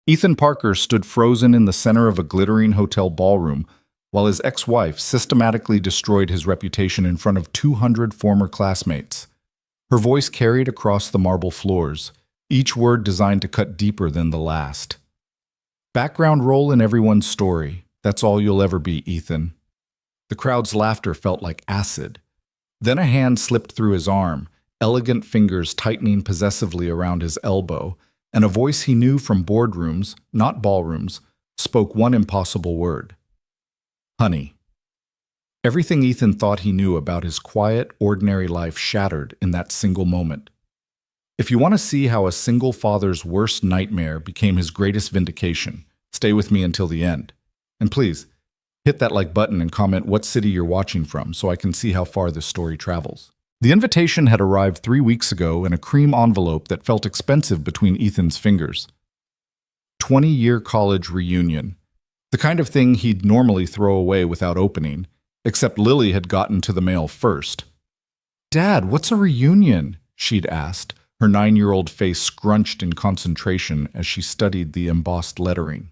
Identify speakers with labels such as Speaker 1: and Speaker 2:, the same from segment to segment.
Speaker 1: Ethan Parker stood frozen in the center of a glittering hotel ballroom while his ex-wife systematically destroyed his reputation in front of 200 former classmates. Her voice carried across the marble floors, each word designed to cut deeper than the last. Background role in everyone's story. That's all you'll ever be, Ethan. The crowd's laughter felt like acid. Then a hand slipped through his arm, elegant fingers tightening possessively around his elbow, and a voice he knew from boardrooms, not ballrooms, spoke one impossible word. Honey. Everything Ethan thought he knew about his quiet, ordinary life shattered in that single moment. If you want to see how a single father's worst nightmare became his greatest vindication, stay with me until the end. And please, hit that like button and comment what city you're watching from so I can see how far this story travels. The invitation had arrived 3 weeks ago in a cream envelope that felt expensive between Ethan's fingers. 20-year college reunion. The kind of thing he'd normally throw away without opening, except Lily had gotten to the mail first. Dad, what's a reunion? She'd asked, her 9-year-old face scrunched in concentration as she studied the embossed lettering.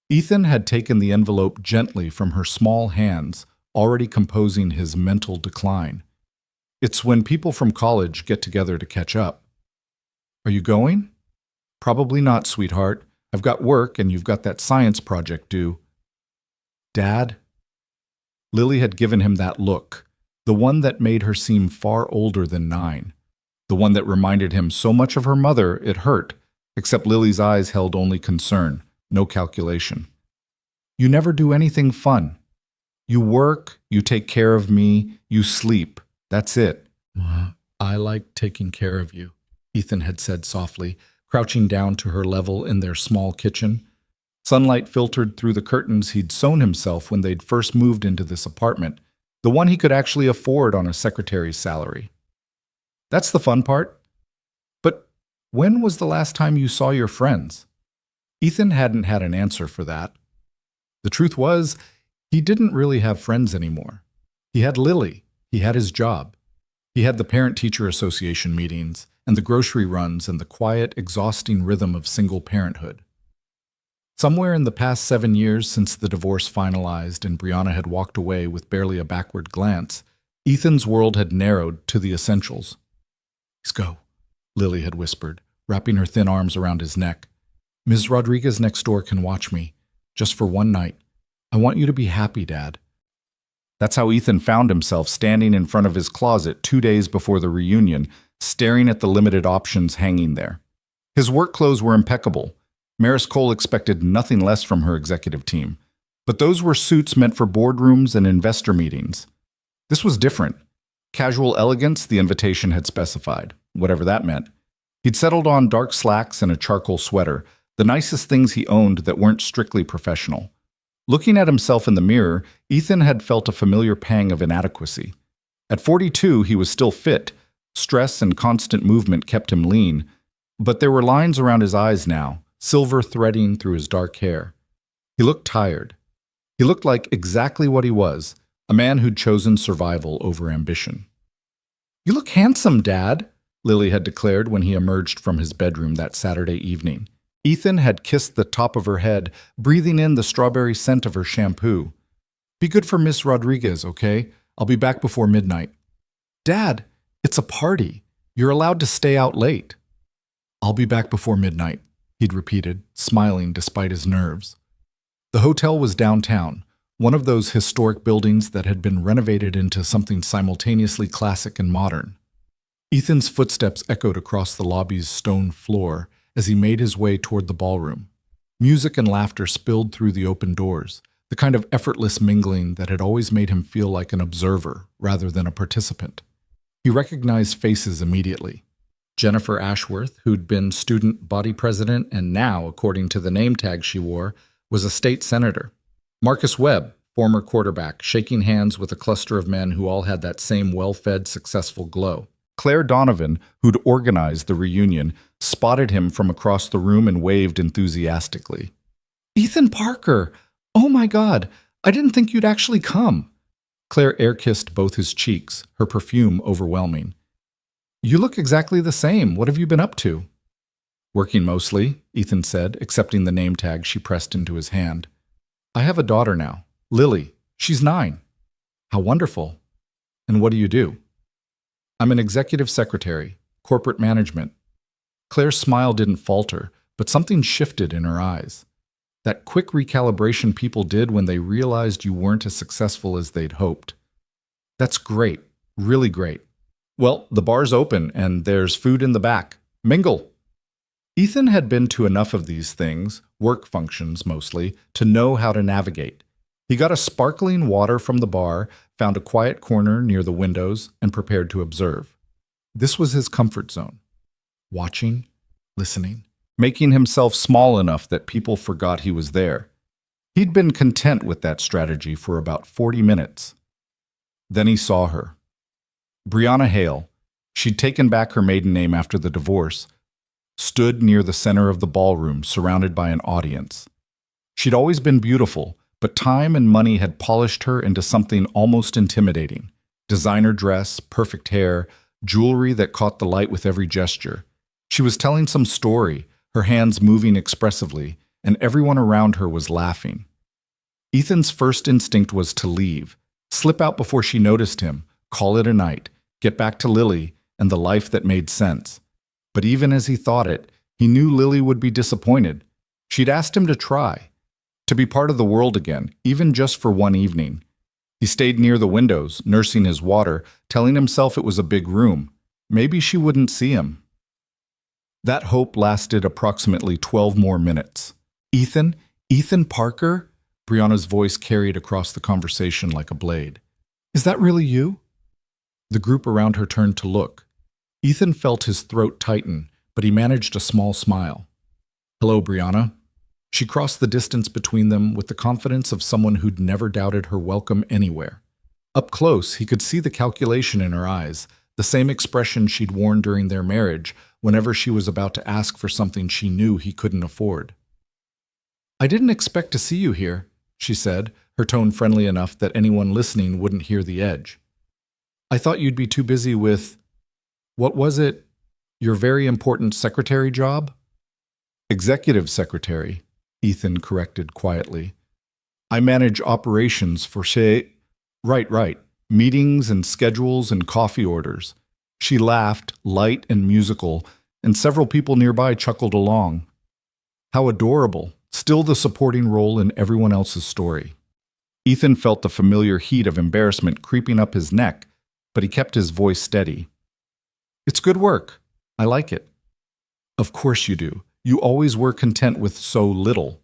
Speaker 1: Ethan had taken the envelope gently from her small hands, already composing his mental decline. It's when people from college get together to catch up. Are you going? Probably not, sweetheart. I've got work and you've got that science project due. Dad? Lily had given him that look, the one that made her seem far older than 9, the one that reminded him so much of her mother it hurt, except Lily's eyes held only concern, no calculation. You never do anything fun. You work, you take care of me, you sleep. That's it. I like taking care of you, Ethan had said softly, crouching down to her level in their small kitchen. Sunlight filtered through the curtains he'd sewn himself when they'd first moved into this apartment, the one he could actually afford on a secretary's salary. That's the fun part. But when was the last time you saw your friends? Ethan hadn't had an answer for that. The truth was, he didn't really have friends anymore. He had Lily. He had his job. He had the Parent-Teacher Association meetings and the grocery runs and the quiet, exhausting rhythm of single parenthood. Somewhere in the past 7 years since the divorce finalized and Briana had walked away with barely a backward glance, Ethan's world had narrowed to the essentials. Let's go, Lily had whispered, wrapping her thin arms around his neck. Ms. Rodriguez next door can watch me, just for one night. I want you to be happy, Dad. That's how Ethan found himself standing in front of his closet 2 days before the reunion, staring at the limited options hanging there. His work clothes were impeccable. Maris Cole expected nothing less from her executive team, but those were suits meant for boardrooms and investor meetings. This was different. Casual elegance, the invitation had specified, whatever that meant. He'd settled on dark slacks and a charcoal sweater, the nicest things he owned that weren't strictly professional. Looking at himself in the mirror, Ethan had felt a familiar pang of inadequacy. At 42, he was still fit. Stress and constant movement kept him lean, but there were lines around his eyes now, silver threading through his dark hair. He looked tired. He looked like exactly what he was, a man who'd chosen survival over ambition. You look handsome, Dad, Lily had declared when he emerged from his bedroom that Saturday evening. Ethan had kissed the top of her head, breathing in the strawberry scent of her shampoo. Be good for Miss Rodriguez, okay? I'll be back before midnight. Dad, it's a party. You're allowed to stay out late. I'll be back before midnight, he'd repeated, smiling despite his nerves. The hotel was downtown, one of those historic buildings that had been renovated into something simultaneously classic and modern. Ethan's footsteps echoed across the lobby's stone floor as he made his way toward the ballroom. Music and laughter spilled through the open doors, the kind of effortless mingling that had always made him feel like an observer rather than a participant. He recognized faces immediately. Jennifer Ashworth, who'd been student body president and now, according to the name tag she wore, was a state senator. Marcus Webb, former quarterback, shaking hands with a cluster of men who all had that same well-fed, successful glow. Claire Donovan, who'd organized the reunion, spotted him from across the room and waved enthusiastically. Ethan Parker! Oh my God! I didn't think you'd actually come! Claire air-kissed both his cheeks, her perfume overwhelming. You look exactly the same. What have you been up to? Working mostly, Ethan said, accepting the name tag she pressed into his hand. I have a daughter now, Lily. She's 9. How wonderful. And what do you do? I'm an executive secretary, corporate management. Claire's smile didn't falter, but something shifted in her eyes. That quick recalibration people did when they realized you weren't as successful as they'd hoped. That's great, really great. Well, the bar's open and there's food in the back. Mingle! Ethan had been to enough of these things, work functions mostly, to know how to navigate. He got a sparkling water from the bar, found a quiet corner near the windows, and prepared to observe. This was his comfort zone. Watching, listening, making himself small enough that people forgot he was there. He'd been content with that strategy for about 40 minutes. Then he saw her. Briana Hale, she'd taken back her maiden name after the divorce, stood near the center of the ballroom, surrounded by an audience. She'd always been beautiful, but time and money had polished her into something almost intimidating. Designer dress, perfect hair, jewelry that caught the light with every gesture. She was telling some story, her hands moving expressively, and everyone around her was laughing. Ethan's first instinct was to leave, slip out before she noticed him, call it a night, get back to Lily and the life that made sense. But even as he thought it, he knew Lily would be disappointed. She'd asked him to try, to be part of the world again, even just for one evening. He stayed near the windows, nursing his water, telling himself it was a big room. Maybe she wouldn't see him. That hope lasted approximately 12 more minutes. Ethan? Ethan Parker? Brianna's voice carried across the conversation like a blade. Is that really you? The group around her turned to look. Ethan felt his throat tighten, but he managed a small smile. Hello, Briana. She crossed the distance between them with the confidence of someone who'd never doubted her welcome anywhere. Up close, he could see the calculation in her eyes, the same expression she'd worn during their marriage whenever she was about to ask for something she knew he couldn't afford. I didn't expect to see you here, she said, her tone friendly enough that anyone listening wouldn't hear the edge. I thought you'd be too busy with, what was it, your very important secretary job? Executive secretary, Ethan corrected quietly. I manage operations for Right. Meetings and schedules and coffee orders. She laughed, light and musical, and several people nearby chuckled along. How adorable, still the supporting role in everyone else's story. Ethan felt the familiar heat of embarrassment creeping up his neck, but he kept his voice steady. It's good work. I like it. Of course you do. You always were content with so little.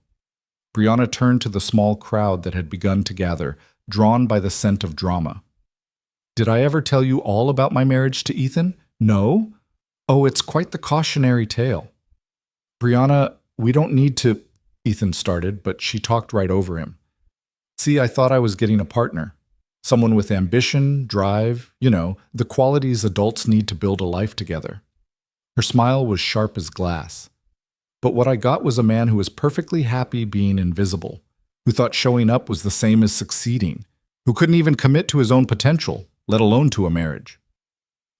Speaker 1: Briana turned to the small crowd that had begun to gather, drawn by the scent of drama. Did I ever tell you all about my marriage to Ethan? No? Oh, it's quite the cautionary tale. Briana, we don't need to, Ethan started, but she talked right over him. See, I thought I was getting a partner. Someone with ambition, drive, the qualities adults need to build a life together. Her smile was sharp as glass. But what I got was a man who was perfectly happy being invisible, who thought showing up was the same as succeeding, who couldn't even commit to his own potential, let alone to a marriage.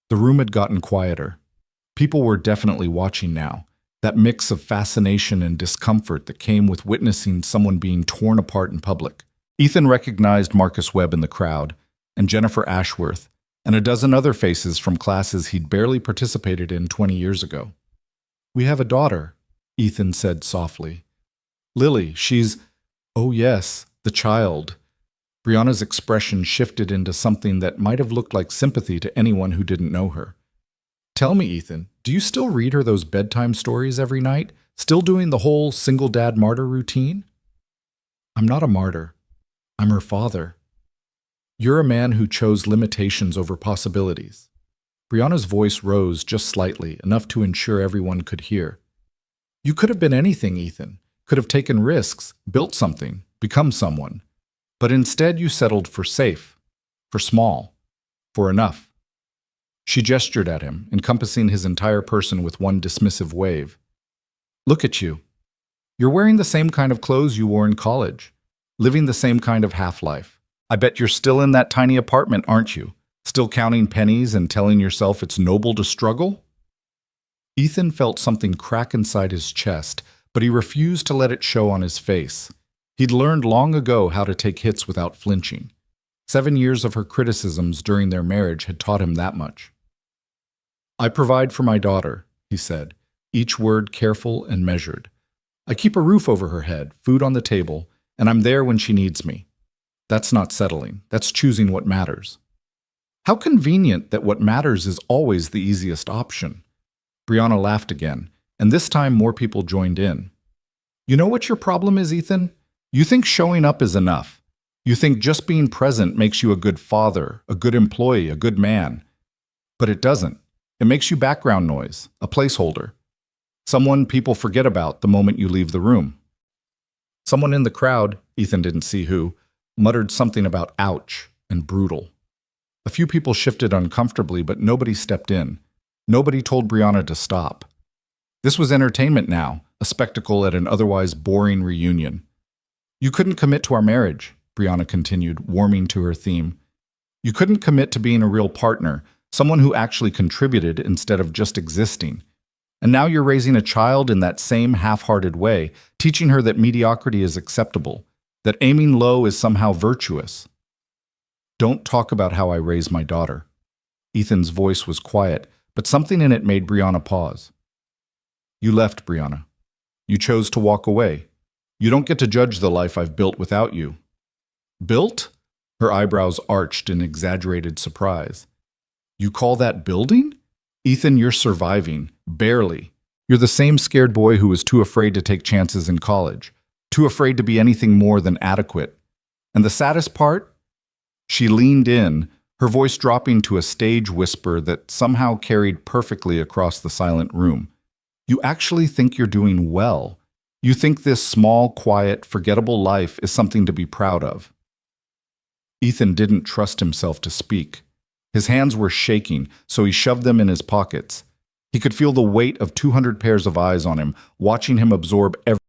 Speaker 1: The room had gotten quieter. People were definitely watching now, that mix of fascination and discomfort that came with witnessing someone being torn apart in public. Ethan recognized Marcus Webb in the crowd, and Jennifer Ashworth, and a dozen other faces from classes he'd barely participated in 20 years ago. We have a daughter, Ethan said softly. Lily, she's... Oh yes, the child. Brianna's expression shifted into something that might have looked like sympathy to anyone who didn't know her. Tell me, Ethan, do you still read her those bedtime stories every night? Still doing the whole single dad martyr routine? I'm not a martyr. I'm her father. You're a man who chose limitations over possibilities. Brianna's voice rose just slightly, enough to ensure everyone could hear. You could have been anything, Ethan. Could have taken risks, built something, become someone. But instead you settled for safe, for small, for enough. She gestured at him, encompassing his entire person with one dismissive wave. Look at you. You're wearing the same kind of clothes you wore in college, living the same kind of half-life. I bet you're still in that tiny apartment, aren't you? Still counting pennies and telling yourself it's noble to struggle? Ethan felt something crack inside his chest, but he refused to let it show on his face. He'd learned long ago how to take hits without flinching. 7 years of her criticisms during their marriage had taught him that much. "I provide for my daughter," he said, each word careful and measured. "I keep a roof over her head, food on the table, and I'm there when she needs me. That's not settling. That's choosing what matters." How convenient that what matters is always the easiest option. Briana laughed again, and this time more people joined in. "You know what your problem is, Ethan? You think showing up is enough. You think just being present makes you a good father, a good employee, a good man. But it doesn't. It makes you background noise, a placeholder. Someone people forget about the moment you leave the room." Someone in the crowd, Ethan didn't see who, muttered something about ouch and brutal. A few people shifted uncomfortably, but nobody stepped in. Nobody told Briana to stop. This was entertainment now, a spectacle at an otherwise boring reunion. "You couldn't commit to our marriage," Briana continued, warming to her theme. "You couldn't commit to being a real partner, someone who actually contributed instead of just existing. And now you're raising a child in that same half-hearted way, teaching her that mediocrity is acceptable, that aiming low is somehow virtuous." "Don't talk about how I raise my daughter." Ethan's voice was quiet, but something in it made Briana pause. "You left, Briana. You chose to walk away. You don't get to judge the life I've built without you." "Built?" Her eyebrows arched in exaggerated surprise. "You call that building? Ethan, you're surviving. Barely. You're the same scared boy who was too afraid to take chances in college, too afraid to be anything more than adequate. And the saddest part?" She leaned in, her voice dropping to a stage whisper that somehow carried perfectly across the silent room. "You actually think you're doing well. You think this small, quiet, forgettable life is something to be proud of." Ethan didn't trust himself to speak. His hands were shaking, so he shoved them in his pockets. He could feel the weight of 200 pairs of eyes on him, watching him absorb every